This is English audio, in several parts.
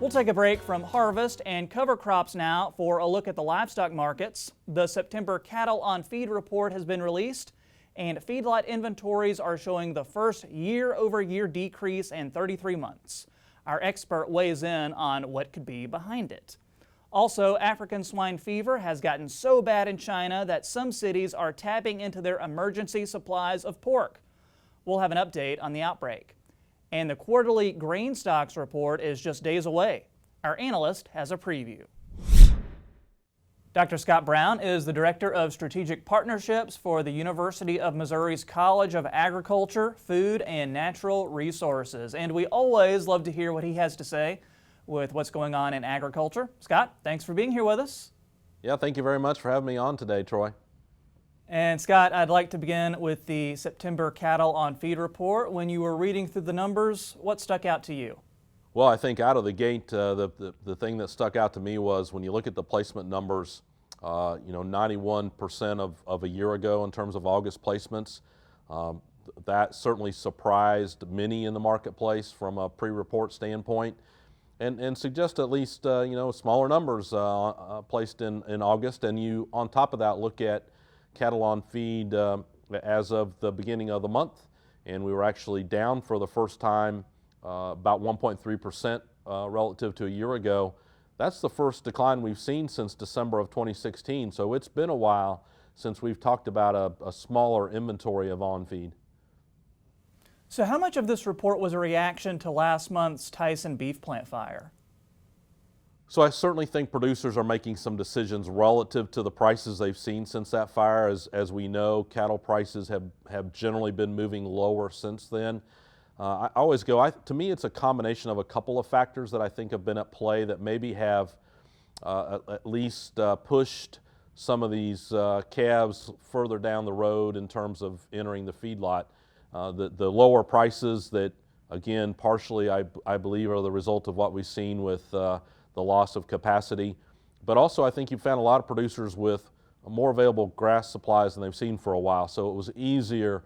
We'll take a break from harvest and cover crops now for a look at the livestock markets. The September cattle on feed report has been released, and feedlot inventories are showing the first year-over-year decrease in 33 months. Our expert weighs in on what could be behind it. Also, African swine fever has gotten so bad in China that some cities are tapping into their emergency supplies of pork. We'll have an update on the outbreak. And the quarterly grain stocks report is just days away. Our analyst has a preview. Dr. Scott Brown is the Director of Strategic Partnerships for the University of Missouri's College of Agriculture, Food, and Natural Resources. And we always love to hear what he has to say with what's going on in agriculture. Scott, thanks for being here with us. Yeah, thank you very much for having me on today, Troy. And Scott, I'd like to begin with the September cattle on feed report. When you were reading through the numbers, what stuck out to you? Well, I think out of the gate, the thing that stuck out to me was when you look at the placement numbers, 91% of a year ago in terms of August placements. That certainly surprised many in the marketplace from a pre-report standpoint, and suggest at least smaller numbers placed in August. And you, on top of that, look at cattle on feed as of the beginning of the month, and we were actually down for the first time about 1.3% relative to a year ago. That's the first decline we've seen since December of 2016, so it's been a while since we've talked about a smaller inventory of on feed. So how much of this report was a reaction to last month's Tyson beef plant fire? So I certainly think producers are making some decisions relative to the prices they've seen since that fire. As we know, cattle prices have generally been moving lower since then. I always go, to me it's a combination of a couple of factors that I think have been at play that maybe have at least pushed some of these calves further down the road in terms of entering the feedlot. The lower prices that, again, partially I believe are the result of what we've seen with the loss of capacity. But also I think you found a lot of producers with more available grass supplies than they've seen for a while. So it was easier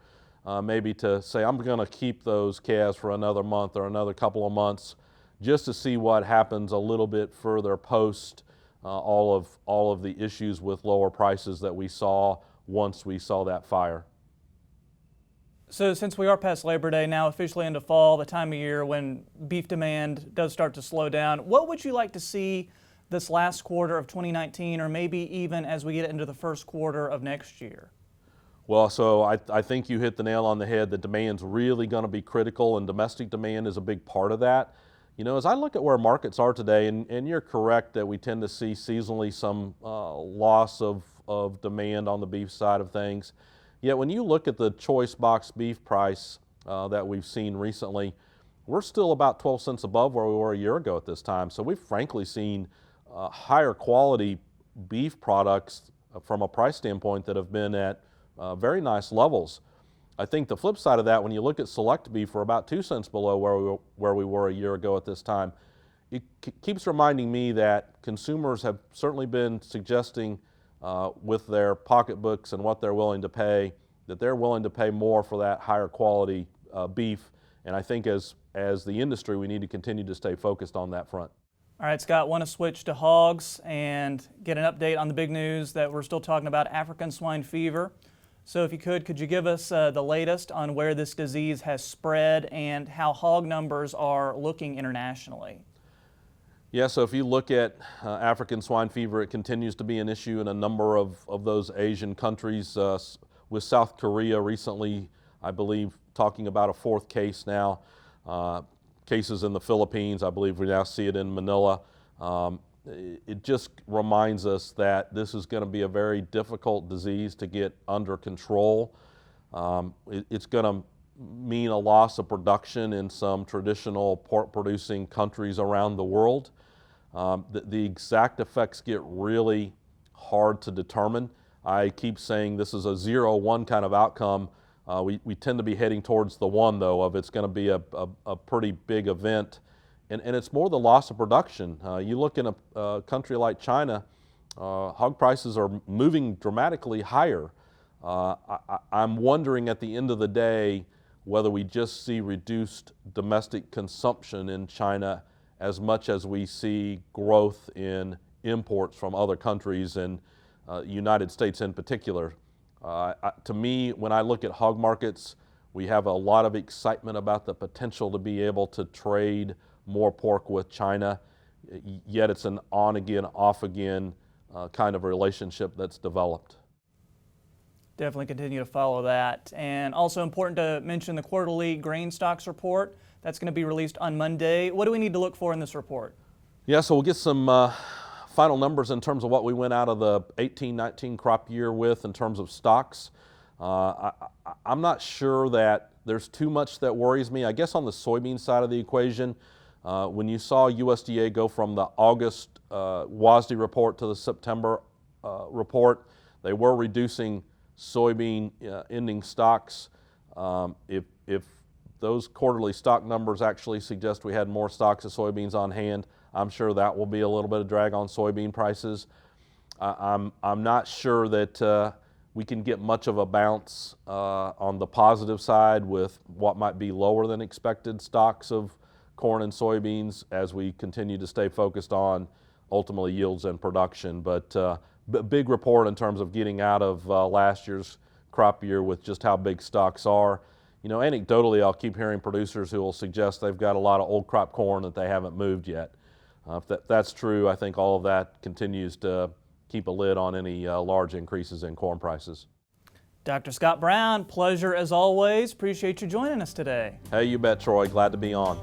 maybe to say, I'm going to keep those calves for another month or another couple of months just to see what happens a little bit further post all of the issues with lower prices that we saw once we saw that fire. So since we are past Labor Day, now officially into fall, the time of year when beef demand does start to slow down, what would you like to see this last quarter of 2019, or maybe even as we get into the first quarter of next year? Well, so I think you hit the nail on the head. The demand's really going to be critical, and domestic demand is a big part of that. You know, as I look at where markets are today, and you're correct that we tend to see seasonally some loss of demand on the beef side of things. Yet when you look at the choice box beef price that we've seen recently, we're still about 12 cents above where we were a year ago at this time. So we've frankly seen higher quality beef products from a price standpoint that have been at very nice levels. I think the flip side of that, when you look at select beef, we're about 2 cents below where we were a year ago at this time. It keeps reminding me that consumers have certainly been suggesting with their pocketbooks and what they're willing to pay, that they're willing to pay more for that higher quality beef. And I think as the industry, we need to continue to stay focused on that front. All right, Scott, want to switch to hogs and get an update on the big news that we're still talking about, African swine fever. So if you could you give us the latest on where this disease has spread and how hog numbers are looking internationally? Yeah, so if you look at African swine fever, it continues to be an issue in a number of those Asian countries, with South Korea recently, I believe, talking about a fourth case now. Cases in the Philippines, I believe we now see it in Manila. It just reminds us that this is going to be a very difficult disease to get under control. It's going to mean a loss of production in some traditional pork-producing countries around the world. The exact effects get really hard to determine. I keep saying this is a 0-1 kind of outcome. We tend to be heading towards the 1, though, of it's going to be a pretty big event. And it's more the loss of production. You look in a country like China, hog prices are moving dramatically higher. I'm wondering at the end of the day whether we just see reduced domestic consumption in China as much as we see growth in imports from other countries, and United States in particular. To me, when I look at hog markets, we have a lot of excitement about the potential to be able to trade more pork with China, yet it's an on-again, off-again kind of relationship that's developed. Definitely continue to follow that. And also important to mention the quarterly grain stocks report. That's going to be released on Monday. What do we need to look for in this report? Yeah, so we'll get some final numbers in terms of what we went out of the 18-19 crop year with in terms of stocks. I'm not sure that there's too much that worries me. I guess on the soybean side of the equation, when you saw USDA go from the August WASDE report to the September report, they were reducing soybean ending stocks. If those quarterly stock numbers actually suggest we had more stocks of soybeans on hand, I'm sure that will be a little bit of drag on soybean prices. I'm not sure that we can get much of a bounce on the positive side with what might be lower than expected stocks of corn and soybeans as we continue to stay focused on ultimately yields and production. But big report in terms of getting out of last year's crop year with just how big stocks are. You know, anecdotally, I'll keep hearing producers who will suggest they've got a lot of old crop corn that they haven't moved yet. If that's true, I think all of that continues to keep a lid on any large increases in corn prices. Dr. Scott Brown, pleasure as always. Appreciate you joining us today. Hey, you bet, Troy. Glad to be on.